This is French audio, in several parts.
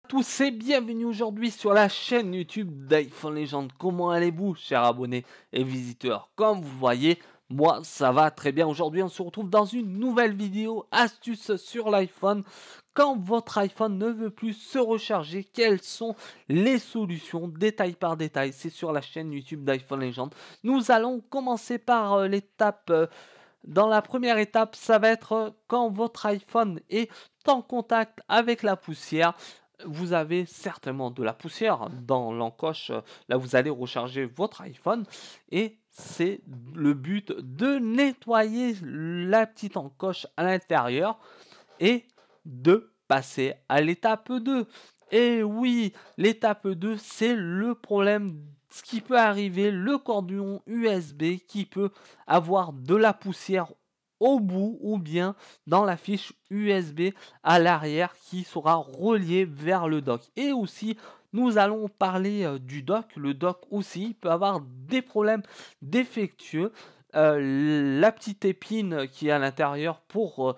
Tous et bienvenue aujourd'hui sur la chaîne YouTube d'iPhone Legend. Comment allez-vous, chers abonnés et visiteurs? Comme vous voyez, moi ça va très bien. Aujourd'hui, on se retrouve dans une nouvelle vidéo astuce sur l'iPhone. Quand votre iPhone ne veut plus se recharger, quelles sont les solutions détail par détail? C'est sur la chaîne YouTube d'iPhone Legend. Nous allons commencer par l'étape. Dans la première étape, ça va être quand votre iPhone est en contact avec la poussière. Vous avez certainement de la poussière dans l'encoche, là vous allez recharger votre iPhone et c'est le but de nettoyer la petite encoche à l'intérieur et de passer à l'étape 2. Et oui, l'étape 2, c'est le problème, ce qui peut arriver, le cordon USB qui peut avoir de la poussière au bout ou bien dans la fiche USB à l'arrière qui sera reliée vers le dock. Et aussi, nous allons parler du dock. Le dock aussi peut avoir des problèmes défectueux. La petite épine qui est à l'intérieur pour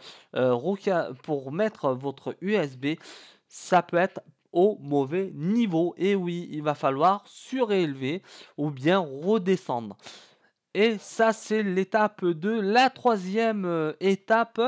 mettre votre USB, ça peut être au mauvais niveau. Et oui, il va falloir surélever ou bien redescendre. Et ça, c'est l'étape 2. La troisième étape,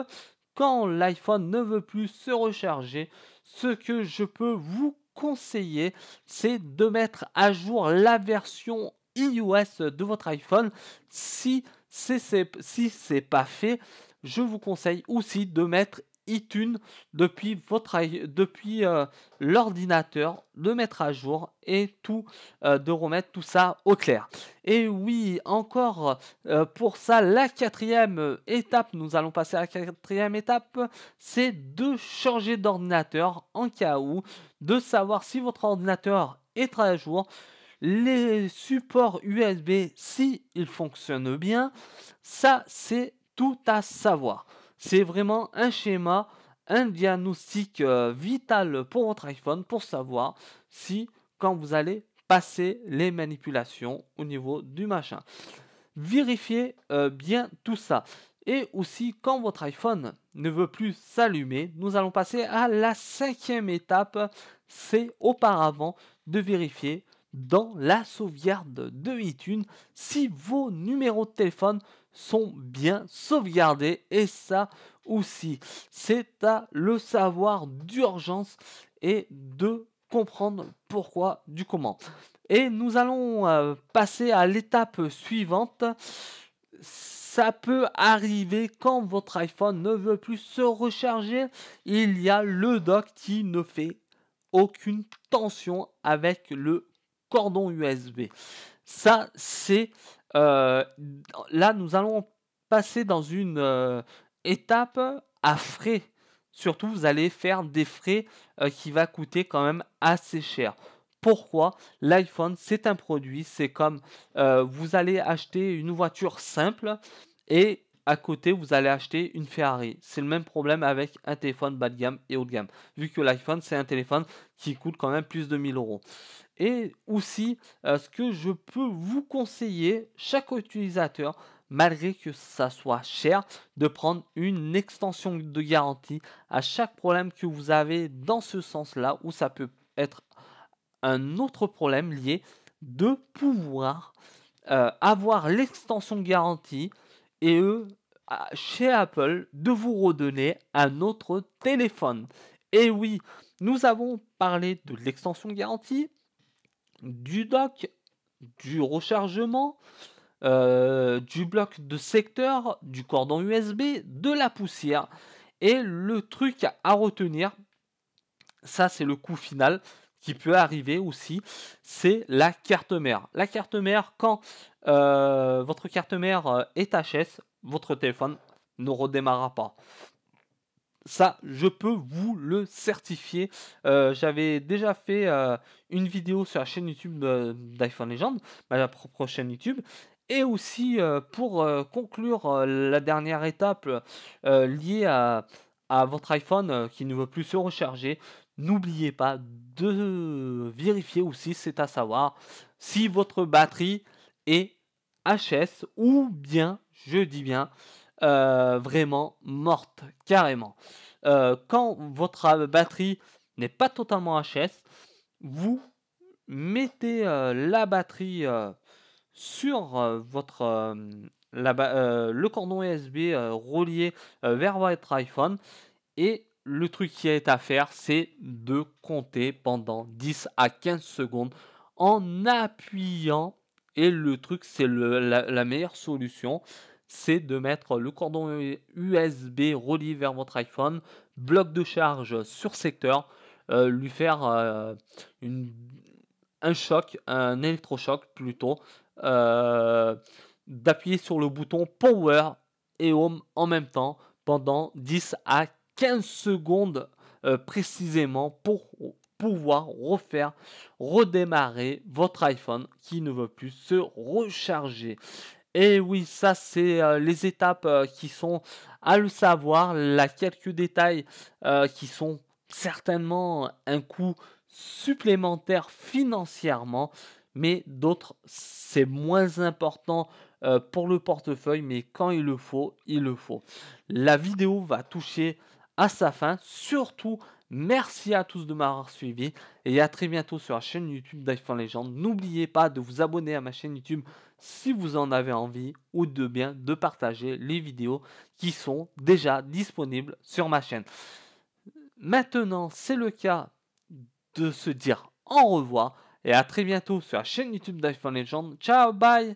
quand l'iPhone ne veut plus se recharger, ce que je peux vous conseiller, c'est de mettre à jour la version iOS de votre iPhone. Si c'est pas fait, je vous conseille aussi de mettre iTunes depuis l'ordinateur, de mettre à jour et de remettre tout ça au clair. Et oui, encore pour ça, la quatrième étape, nous allons passer à la quatrième étape, c'est de changer d'ordinateur en cas où, de savoir si votre ordinateur est à jour, les supports USB, si ils fonctionnent bien, ça c'est tout à savoir. C'est vraiment un schéma, un diagnostic vital pour votre iPhone pour savoir si quand vous allez passer les manipulations au niveau du machin. Vérifiez bien tout ça. Et aussi, quand votre iPhone ne veut plus s'allumer, nous allons passer à la cinquième étape. C'est auparavant de vérifier dans la sauvegarde de iTunes si vos numéros de téléphone sont bien sauvegardés. Et ça aussi, c'est à le savoir d'urgence et de comprendre pourquoi du comment. Et nous allons passer à l'étape suivante. Ça peut arriver quand votre iPhone ne veut plus se recharger. Il y a le dock qui ne fait aucune tension avec le cordon USB. Ça, c'est... là, nous allons passer dans une étape à frais. Surtout, vous allez faire des frais qui va coûter quand même assez cher. Pourquoi? L'iPhone, c'est un produit, c'est comme vous allez acheter une voiture simple et à côté, vous allez acheter une Ferrari. C'est le même problème avec un téléphone bas de gamme et haut de gamme, vu que l'iPhone, c'est un téléphone qui coûte quand même plus de 1000 euros. Et aussi, ce que je peux vous conseiller, chaque utilisateur, malgré que ça soit cher, de prendre une extension de garantie à chaque problème que vous avez dans ce sens-là, où ça peut être un autre problème lié, de pouvoir avoir l'extension de garantie et eux, chez Apple, de vous redonner un autre téléphone. Et oui, nous avons parlé de l'extension de garantie, du dock, du rechargement, du bloc de secteur, du cordon USB, de la poussière. Et le truc à retenir, ça c'est le coût final qui peut arriver aussi, c'est la carte mère. La carte mère, quand votre carte mère est HS, votre téléphone ne redémarrera pas. Ça, je peux vous le certifier. J'avais déjà fait une vidéo sur la chaîne YouTube d'iPhone Legend, ma propre chaîne YouTube. Et aussi, pour conclure la dernière étape liée à votre iPhone qui ne veut plus se recharger, n'oubliez pas de vérifier aussi, c'est à savoir, si votre batterie est HS ou bien, je dis bien, vraiment morte, carrément. Quand votre batterie n'est pas totalement HS, vous mettez la batterie sur votre le cordon USB relié vers votre iPhone et le truc qui est à faire, c'est de compter pendant 10 à 15 secondes en appuyant. Et le truc, c'est la meilleure solution, c'est de mettre le cordon USB relié vers votre iPhone, bloc de charge sur secteur, lui faire une un choc, un électrochoc plutôt, heu, d'appuyer sur le bouton power et home en même temps pendant 10 à 15 secondes, précisément pour pouvoir redémarrer votre iPhone qui ne veut plus se recharger. Et oui, ça c'est, les étapes, qui sont à le savoir. Là, quelques détails, qui sont certainement un coût supplémentaire financièrement, mais d'autres, c'est moins important, pour le portefeuille, mais quand il le faut, il le faut. La vidéo va toucher à sa fin. Surtout, merci à tous de m'avoir suivi et à très bientôt sur la chaîne YouTube d'iPhone Legend. N'oubliez pas de vous abonner à ma chaîne YouTube si vous en avez envie ou de partager les vidéos qui sont déjà disponibles sur ma chaîne. Maintenant, c'est le cas de se dire au revoir et à très bientôt sur la chaîne YouTube d'iPhone Legend. Ciao, bye!